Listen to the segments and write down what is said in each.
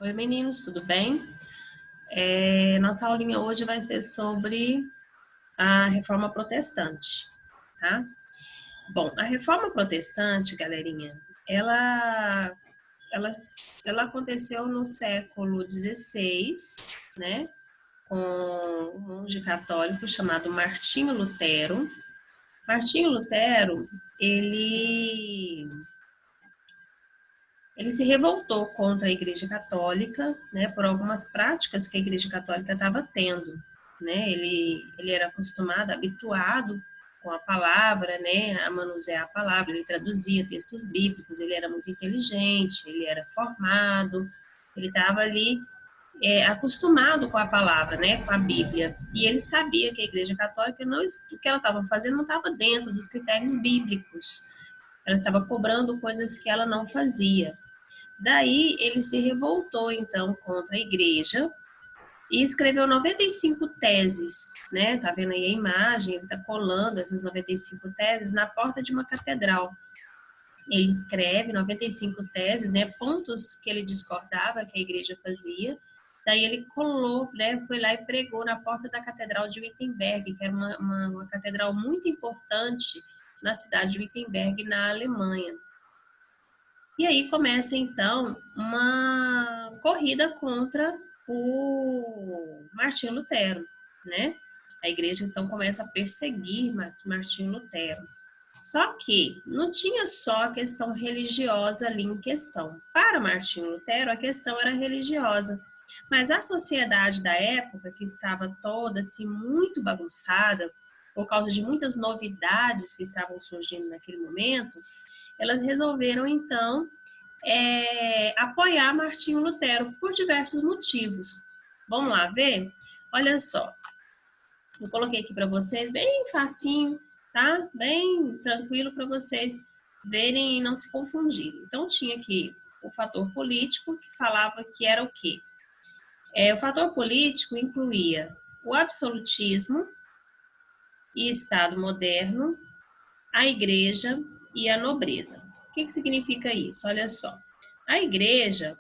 Oi, meninos, tudo bem? Nossa aulinha hoje vai ser sobre a Reforma Protestante, tá? Bom, a Reforma Protestante, galerinha, ela, ela, ela aconteceu no século XVI, né? Com um monge católico chamado Martinho Lutero. Martinho Lutero, ele se revoltou contra a Igreja Católica, né, por algumas práticas que a Igreja Católica estava tendo, né? Ele era acostumado, habituado com a palavra, né, a manusear a palavra, ele traduzia textos bíblicos, ele era muito inteligente, ele era formado, ele estava ali acostumado com a palavra, né, com a Bíblia, e ele sabia que a Igreja Católica o que ela estava fazendo não estava dentro dos critérios bíblicos, ela estava cobrando coisas que ela não fazia. Daí ele se revoltou então contra a igreja e escreveu 95 teses, né? Tá vendo aí a imagem? Ele tá colando essas 95 teses na porta de uma catedral. Ele escreve 95 teses, né? Pontos que ele discordava que a igreja fazia. Daí ele colou, né? Foi lá e pregou na porta da catedral de Wittenberg, que era uma catedral muito importante na cidade de Wittenberg, na Alemanha. E aí começa, então, uma corrida contra o Martinho Lutero, né? A igreja, então, começa a perseguir Martinho Lutero. Só que não tinha só a questão religiosa ali em questão. Para Martinho Lutero, a questão era religiosa. Mas a sociedade da época, que estava toda assim muito bagunçada, por causa de muitas novidades que estavam surgindo naquele momento, elas resolveram, então, apoiar Martinho Lutero por diversos motivos. Vamos lá ver? Olha só, eu coloquei aqui para vocês bem facinho, tá? Bem tranquilo para vocês verem e não se confundirem. Então, tinha aqui o fator político, que falava que era o quê? O fator político incluía o absolutismo e Estado moderno, a igreja e a nobreza. O que significa isso? Olha só. A igreja,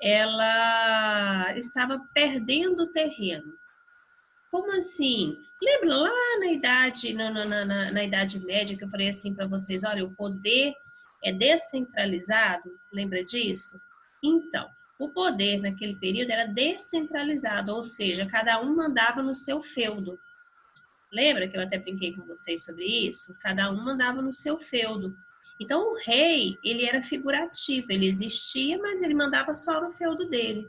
ela estava perdendo terreno. Como assim? Lembra lá na Idade Média, que eu falei assim para vocês, olha, o poder é descentralizado, lembra disso? Então, o poder naquele período era descentralizado, ou seja, cada um mandava no seu feudo. Lembra que eu até brinquei com vocês sobre isso? Cada um mandava no seu feudo. Então, o rei, ele era figurativo, ele existia, mas ele mandava só no feudo dele.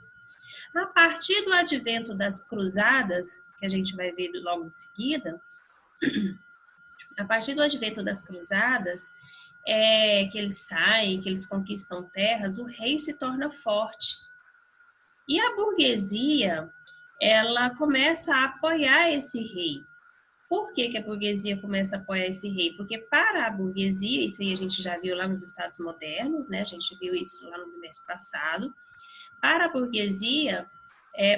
A partir do advento das cruzadas, que a gente vai ver logo em seguida, a partir do advento das cruzadas, que eles saem, que eles conquistam terras, o rei se torna forte. E a burguesia, ela começa a apoiar esse rei. Por que a burguesia começa a apoiar esse rei? Porque para a burguesia, isso aí a gente já viu lá nos Estados modernos, né? A gente viu isso lá no mês passado. Para a burguesia,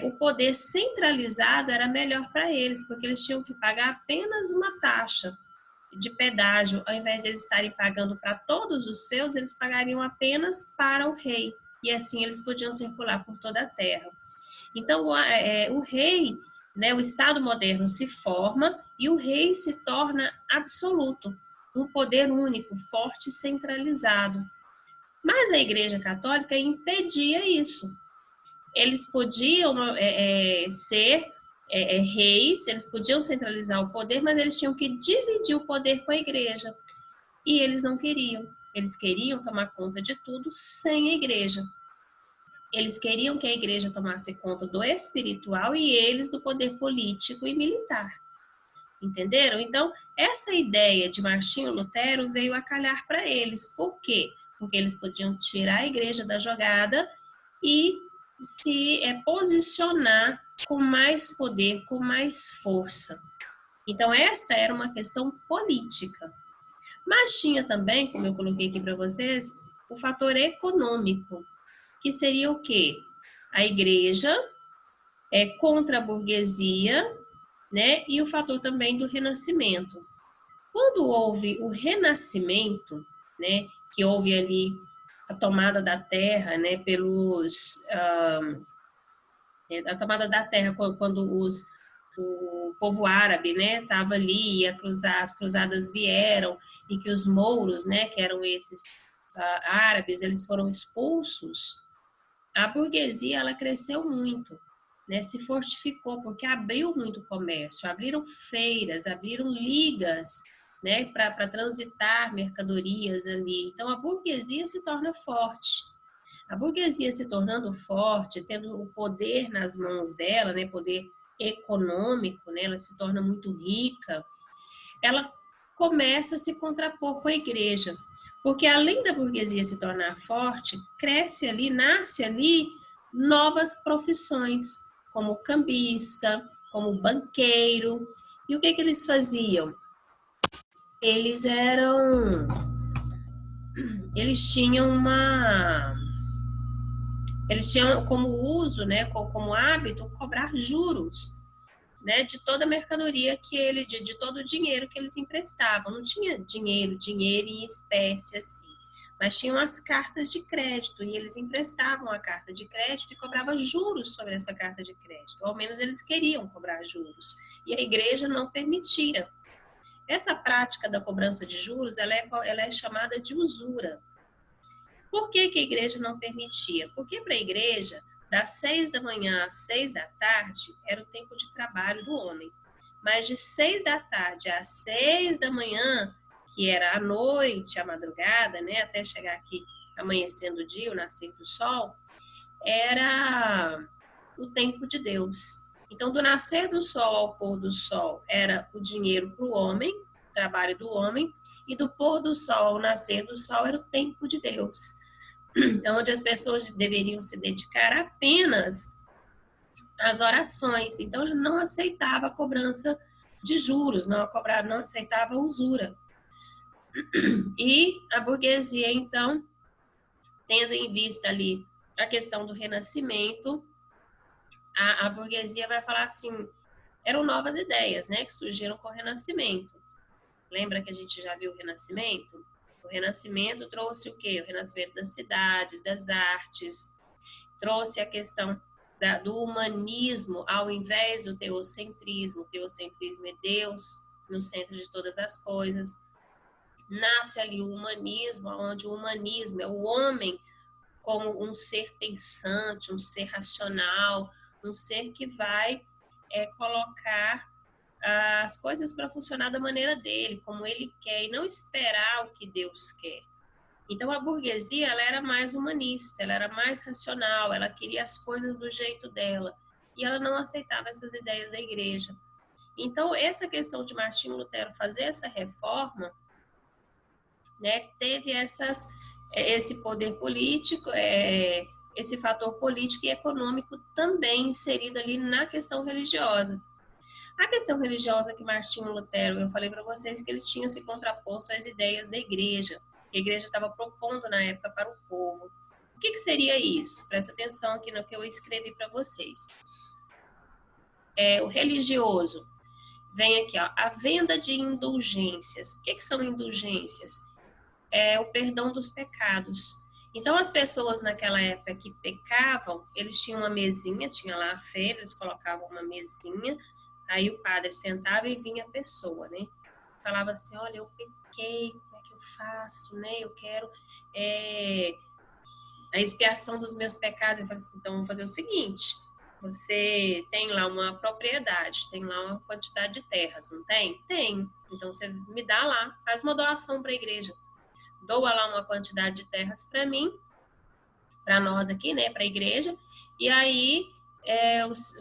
o poder centralizado era melhor para eles, porque eles tinham que pagar apenas uma taxa de pedágio. Ao invés de eles estarem pagando para todos os feudos, eles pagariam apenas para o rei. E assim eles podiam circular por toda a terra. Então, o rei, né, o Estado moderno se forma e o rei se torna absoluto, um poder único, forte e centralizado. Mas a Igreja Católica impedia isso. Eles podiam ser reis, eles podiam centralizar o poder, mas eles tinham que dividir o poder com a Igreja. E eles não queriam. Eles queriam tomar conta de tudo sem a Igreja. Eles queriam que a igreja tomasse conta do espiritual e eles do poder político e militar. Entenderam? Então, essa ideia de Martinho Lutero veio a calhar para eles. Por quê? Porque eles podiam tirar a igreja da jogada e se posicionar com mais poder, com mais força. Então, esta era uma questão política. Mas tinha também, como eu coloquei aqui para vocês, o fator econômico, que seria o quê? A igreja contra a burguesia, né? E o fator também do renascimento. Quando houve o renascimento, né? Que houve ali a tomada da terra, né, a tomada da terra quando o povo árabe, né, estava ali, ia cruzar, as cruzadas vieram, e que os mouros, né, que eram esses árabes, eles foram expulsos. A burguesia, ela cresceu muito, né, se fortificou, porque abriu muito comércio, abriram feiras, abriram ligas, né, para transitar mercadorias ali. Então, a burguesia se torna forte. A burguesia se tornando forte, tendo o poder nas mãos dela, né, poder econômico, né, ela se torna muito rica, ela começa a se contrapor com a igreja. Porque além da burguesia se tornar forte, cresce ali, nasce ali novas profissões, como cambista, como banqueiro. E o que eles faziam? Eles eram... Eles tinham como uso, né, como hábito, cobrar juros, né, de toda a mercadoria de todo o dinheiro que eles emprestavam. Não tinha dinheiro em espécie assim, mas tinham as cartas de crédito e eles emprestavam a carta de crédito e cobravam juros sobre essa carta de crédito. Ou ao menos eles queriam cobrar juros e a igreja não permitia. Essa prática da cobrança de juros, ela é chamada de usura. Por que a igreja não permitia? Porque para a igreja, das 6 da manhã às 6 da tarde, era o tempo de trabalho do homem. Mas de 6 da tarde às 6 da manhã, que era a noite, a madrugada, né, até chegar aqui amanhecendo o dia, o nascer do sol, era o tempo de Deus. Então, do nascer do sol ao pôr do sol, era o dinheiro para o homem, o trabalho do homem, e do pôr do sol ao nascer do sol era o tempo de Deus, onde as pessoas deveriam se dedicar apenas às orações. Então, ele não aceitava a cobrança de juros, não aceitava a usura. E a burguesia, então, tendo em vista ali a questão do renascimento, a burguesia vai falar assim, eram novas ideias, né, que surgiram com o renascimento. Lembra que a gente já viu o renascimento? O renascimento trouxe o quê? O renascimento das cidades, das artes, trouxe a questão do humanismo ao invés do teocentrismo. O teocentrismo é Deus no centro de todas as coisas. Nasce ali o humanismo, onde o humanismo é o homem como um ser pensante, um ser racional, um ser que vai colocar as coisas para funcionar da maneira dele, como ele quer, e não esperar o que Deus quer. Então, a burguesia, ela era mais humanista, ela era mais racional, ela queria as coisas do jeito dela, e ela não aceitava essas ideias da igreja. Então, essa questão de Martinho Lutero fazer essa reforma, né, teve esse poder político, esse fator político e econômico também inserido ali na questão religiosa. A questão religiosa que Martinho Lutero, eu falei para vocês que ele tinha se contraposto às ideias da igreja. A igreja estava propondo na época para o povo. O que seria isso? Presta atenção aqui no que eu escrevi para vocês. O religioso vem aqui, ó, a venda de indulgências. O que são indulgências? É o perdão dos pecados. Então, as pessoas naquela época que pecavam, eles tinham uma mesinha, tinha lá a feira, eles colocavam uma mesinha. Aí o padre sentava e vinha a pessoa, né? Falava assim, olha, eu pequei, como é que eu faço, né? Eu quero a expiação dos meus pecados. Eu falei assim, então vamos fazer o seguinte, você tem lá uma propriedade, tem lá uma quantidade de terras, não tem? Tem. Então você me dá lá, faz uma doação para a igreja. Doa lá uma quantidade de terras para mim, para nós aqui, né? Para a igreja. E aí...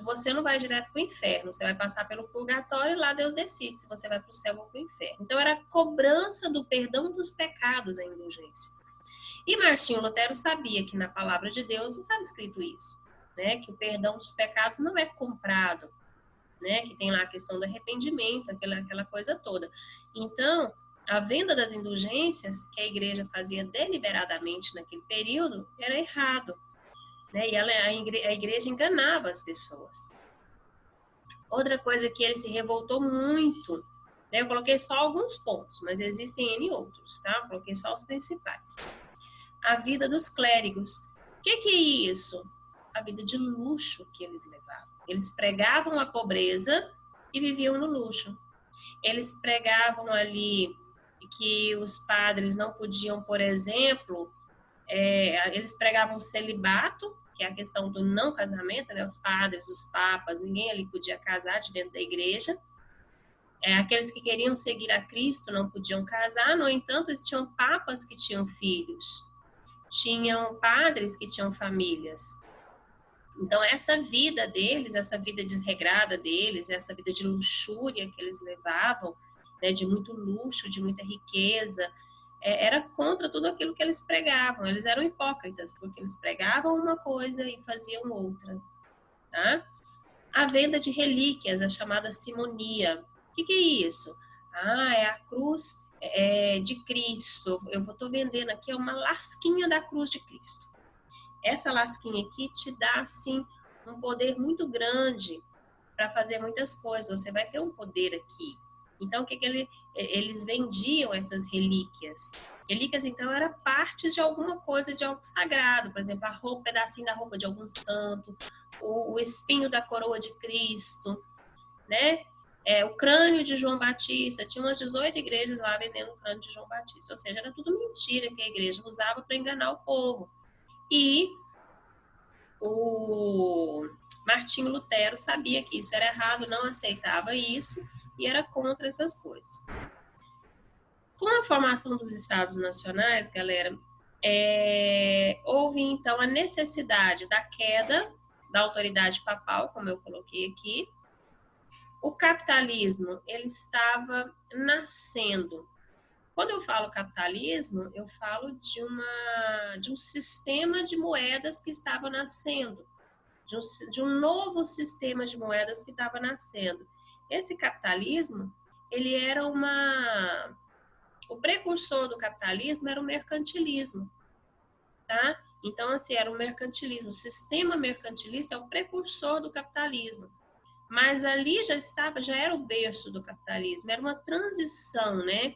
você não vai direto para o inferno, você vai passar pelo purgatório e lá Deus decide se você vai para o céu ou para o inferno. Então era a cobrança do perdão dos pecados a indulgência. E Martinho Lutero sabia que na palavra de Deus não estava escrito isso, né? Que o perdão dos pecados não é comprado, né? Que tem lá a questão do arrependimento, aquela coisa toda. Então, a venda das indulgências que a igreja fazia deliberadamente naquele período era errado. Né? E a igreja enganava as pessoas. Outra coisa que ele se revoltou muito, né? Eu coloquei só alguns pontos, mas existem N outros, tá? Eu coloquei só os principais. a vida dos clérigos. O que é isso? A vida de luxo que eles levavam. Eles pregavam a pobreza e viviam no luxo. Eles pregavam ali que os padres não podiam, por exemplo, eles pregavam o celibato, que é a questão do não casamento, né? Os padres, os papas, ninguém ali podia casar de dentro da igreja. Aqueles que queriam seguir a Cristo não podiam casar, no entanto, eles tinham papas que tinham filhos, tinham padres que tinham famílias. Então, essa vida deles, essa vida desregrada deles, essa vida de luxúria que eles levavam, né, de muito luxo, de muita riqueza, era contra tudo aquilo que eles pregavam. Eles eram hipócritas, porque eles pregavam uma coisa e faziam outra. Tá? A venda de relíquias, a chamada simonia. O que é isso? É a cruz de Cristo. Eu estou vendendo aqui uma lasquinha da cruz de Cristo. Essa lasquinha aqui te dá, assim, um poder muito grande para fazer muitas coisas. Você vai ter um poder aqui. Então, o que eles vendiam essas relíquias? Relíquias, então, era partes de alguma coisa, de algo sagrado. Por exemplo, um pedacinho da roupa de algum santo, o espinho da coroa de Cristo, né? O crânio de João Batista. Tinha umas 18 igrejas lá vendendo o crânio de João Batista. Ou seja, era tudo mentira que a igreja usava para enganar o povo. E o Martinho Lutero sabia que isso era errado, não aceitava isso e era contra essas coisas. Com a formação dos Estados Nacionais, galera, houve então a necessidade da queda da autoridade papal, como eu coloquei aqui. O capitalismo, ele estava nascendo. Quando eu falo capitalismo, eu falo de um sistema de moedas que estava nascendo, de um novo sistema de moedas que estava nascendo. Esse capitalismo, ele era o precursor do capitalismo era o mercantilismo, tá? Então, assim, era o mercantilismo. O sistema mercantilista é o precursor do capitalismo. Mas ali já era o berço do capitalismo, era uma transição, né?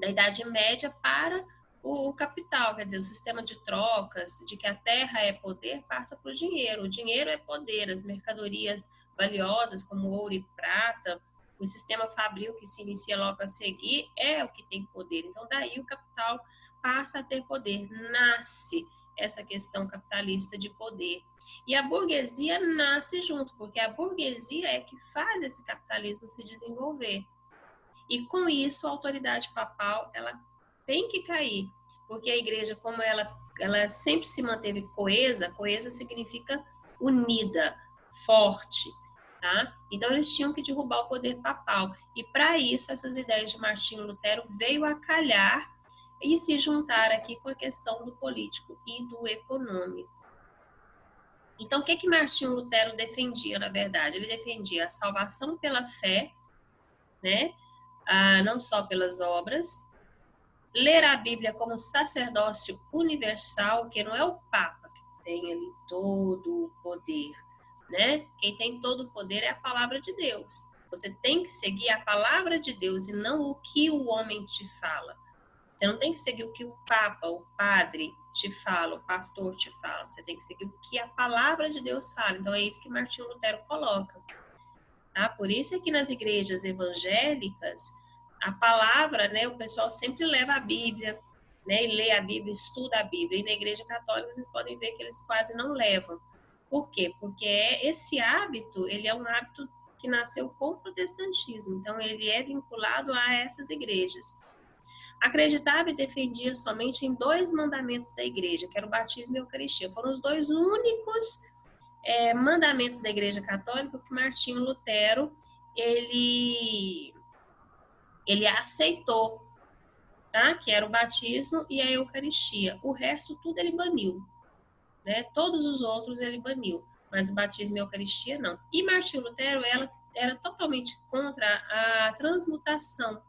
Da Idade Média para o capital, quer dizer, o sistema de trocas, de que a terra é poder, passa para o dinheiro. O dinheiro é poder, as mercadorias valiosas como ouro e prata, o sistema fabril que se inicia logo a seguir é o que tem poder. Então, daí o capital passa a ter poder, nasce essa questão capitalista de poder. E a burguesia nasce junto, porque a burguesia é que faz esse capitalismo se desenvolver. E com isso, a autoridade papal, ela tem que cair, porque a igreja, como ela sempre se manteve coesa significa unida, forte, tá? Então, eles tinham que derrubar o poder papal. E, para isso, essas ideias de Martinho Lutero veio a calhar e se juntar aqui com a questão do político e do econômico. Então, o que Martinho Lutero defendia, na verdade? Ele defendia a salvação pela fé, né? Não só pelas obras, ler a Bíblia como sacerdócio universal, que não é o Papa que tem ali todo o poder, né? Quem tem todo o poder é a palavra de Deus. Você tem que seguir a palavra de Deus e não o que o homem te fala. Você não tem que seguir o que o Papa, o padre te fala, o pastor te fala. Você tem que seguir o que a palavra de Deus fala. Então, é isso que Martinho Lutero coloca. Tá? Por isso é que nas igrejas evangélicas, a palavra, né, o pessoal sempre leva a Bíblia, né, e lê a Bíblia, estuda a Bíblia. E na igreja católica, vocês podem ver que eles quase não levam. Por quê? Porque esse hábito, ele é um hábito que nasceu com o protestantismo. Então, ele é vinculado a essas igrejas. Acreditava e defendia somente em 2 mandamentos da igreja, que era o batismo e a Eucaristia. Foram os 2 únicos mandamentos da Igreja Católica que Martinho Lutero ele aceitou, tá? Que era o batismo e a Eucaristia. O resto tudo ele baniu, né? Todos os outros ele baniu, mas o batismo e a Eucaristia não. E Martinho Lutero ela era totalmente contra a transmutação,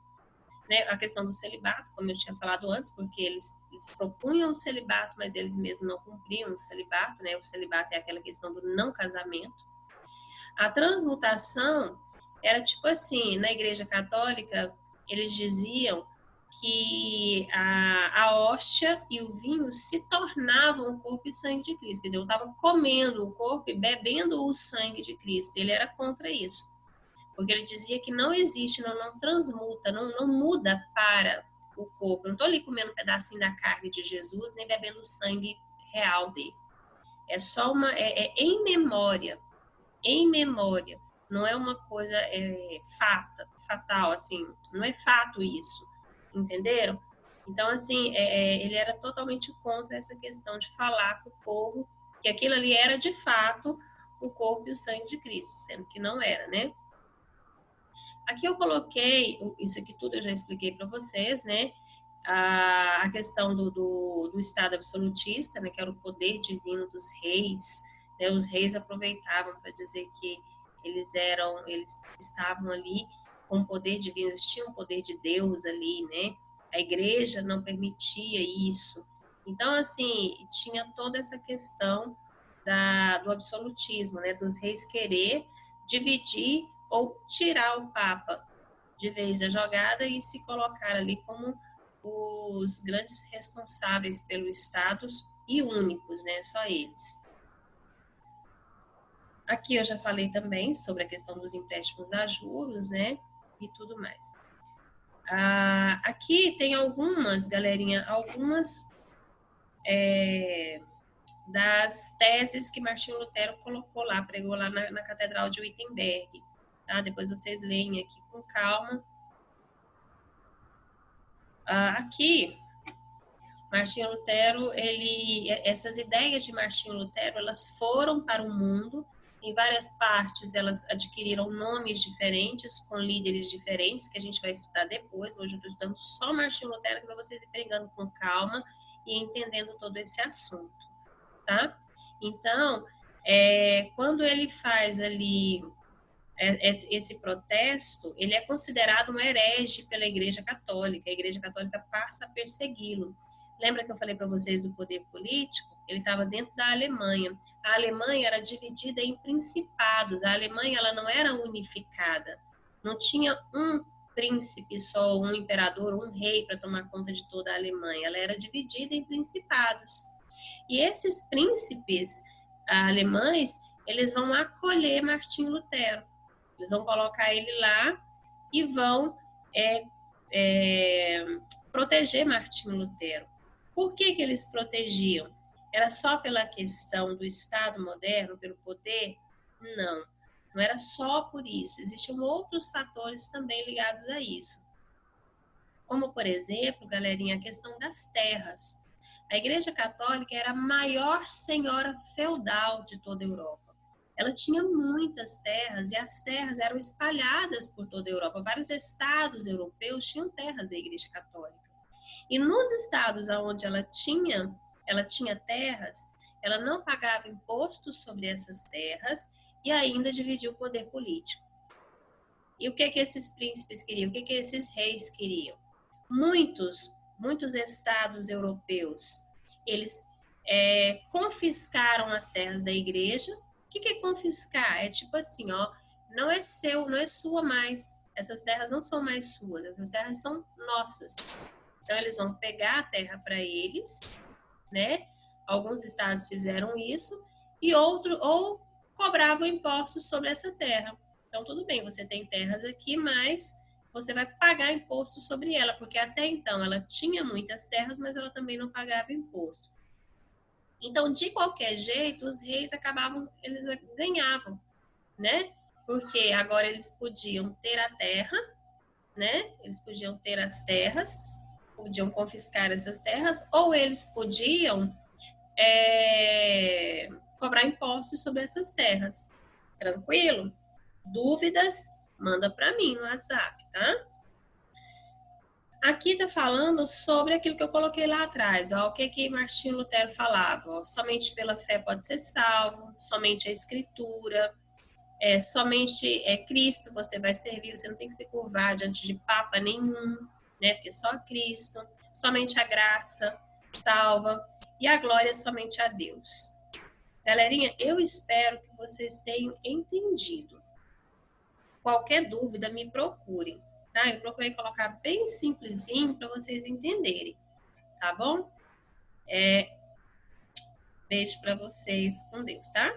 né? A questão do celibato, como eu tinha falado antes, porque eles propunham o celibato, mas eles mesmos não cumpriam o celibato, né? O celibato é aquela questão do não casamento. A transmutação era tipo assim, na Igreja Católica, eles diziam que a hóstia e o vinho se tornavam o corpo e sangue de Cristo. Quer dizer, eu estava comendo o corpo e bebendo o sangue de Cristo. Ele era contra isso. Porque ele dizia que não existe, não transmuta, não muda para o corpo. Eu não estou ali comendo um pedacinho da carne de Jesus, nem bebendo o sangue real dele. É só em memória. Em memória. Não é uma coisa fatal, assim. Não é fato isso. Entenderam? Então, assim, ele era totalmente contra essa questão de falar para o povo que aquilo ali era, de fato, o corpo e o sangue de Cristo, sendo que não era, né? Aqui eu coloquei, isso aqui tudo eu já expliquei para vocês, né? A questão do Estado absolutista, né? Que era o poder divino dos reis, né? Os reis aproveitavam para dizer que eles estavam ali com o poder divino, eles tinham o poder de Deus ali, né? A igreja não permitia isso. Então, assim, tinha toda essa questão do absolutismo, né? Dos reis querer dividir ou tirar o Papa de vez da jogada e se colocar ali como os grandes responsáveis pelo Estado e únicos, né? Só eles. Aqui eu já falei também sobre a questão dos empréstimos a juros, né? E tudo mais. Aqui tem algumas, galerinha, das teses que Martinho Lutero colocou lá, pregou lá na Catedral de Wittenberg. Tá? Depois vocês leem aqui com calma. Aqui, Martinho Lutero, essas ideias de Martinho Lutero, elas foram para o mundo. Em várias partes, elas adquiriram nomes diferentes, com líderes diferentes, que a gente vai estudar depois. Hoje eu estou estudando só Martinho Lutero, para vocês irem pegando com calma e entendendo todo esse assunto, tá? Então, quando ele faz ali esse protesto, ele é considerado um herege pela Igreja Católica. A Igreja Católica passa a persegui-lo. Lembra que eu falei para vocês do poder político? Ele estava dentro da Alemanha. A Alemanha era dividida em principados. A Alemanha ela não era unificada. Não tinha um príncipe só, um imperador, um rei para tomar conta de toda a Alemanha. Ela era dividida em principados. E esses príncipes alemães, eles vão acolher Martinho Lutero. Eles vão colocar ele lá e vão proteger Martinho Lutero. Por que eles protegiam? Era só pela questão do Estado moderno, pelo poder? Não, não era só por isso. Existiam outros fatores também ligados a isso. Como, por exemplo, galerinha, a questão das terras. A Igreja Católica era a maior senhora feudal de toda a Europa. Ela tinha muitas terras e as terras eram espalhadas por toda a Europa. Vários estados europeus tinham terras da Igreja Católica. E nos estados onde ela tinha terras, ela não pagava impostos sobre essas terras e ainda dividia o poder político. E o que esses príncipes queriam? O que esses reis queriam? Muitos estados europeus, eles confiscaram as terras da igreja. O que é confiscar? É tipo assim, ó, não é seu, não é sua mais. Essas terras não são mais suas, essas terras são nossas. Então, eles vão pegar a terra para eles, né? Alguns estados fizeram isso, ou cobravam impostos sobre essa terra. Então, tudo bem, você tem terras aqui, mas você vai pagar imposto sobre ela, porque até então ela tinha muitas terras, mas ela também não pagava imposto. Então, de qualquer jeito, os reis eles ganhavam, né? Porque agora eles podiam ter a terra, né? Eles podiam ter as terras, podiam confiscar essas terras, ou eles podiam cobrar impostos sobre essas terras. Tranquilo? Dúvidas? Manda para mim no WhatsApp, tá? Aqui está falando sobre aquilo que eu coloquei lá atrás, ó, o que Martinho Lutero falava, ó, somente pela fé pode ser salvo, somente a escritura, somente Cristo você vai servir, você não tem que se curvar diante de papa nenhum, né, porque só Cristo, somente a graça salva e a glória somente a Deus. Galerinha, eu espero que vocês tenham entendido. Qualquer dúvida, me procurem. tá? Eu procurei colocar bem simplesinho para vocês entenderem, tá bom? Beijo para vocês, com Deus, tá?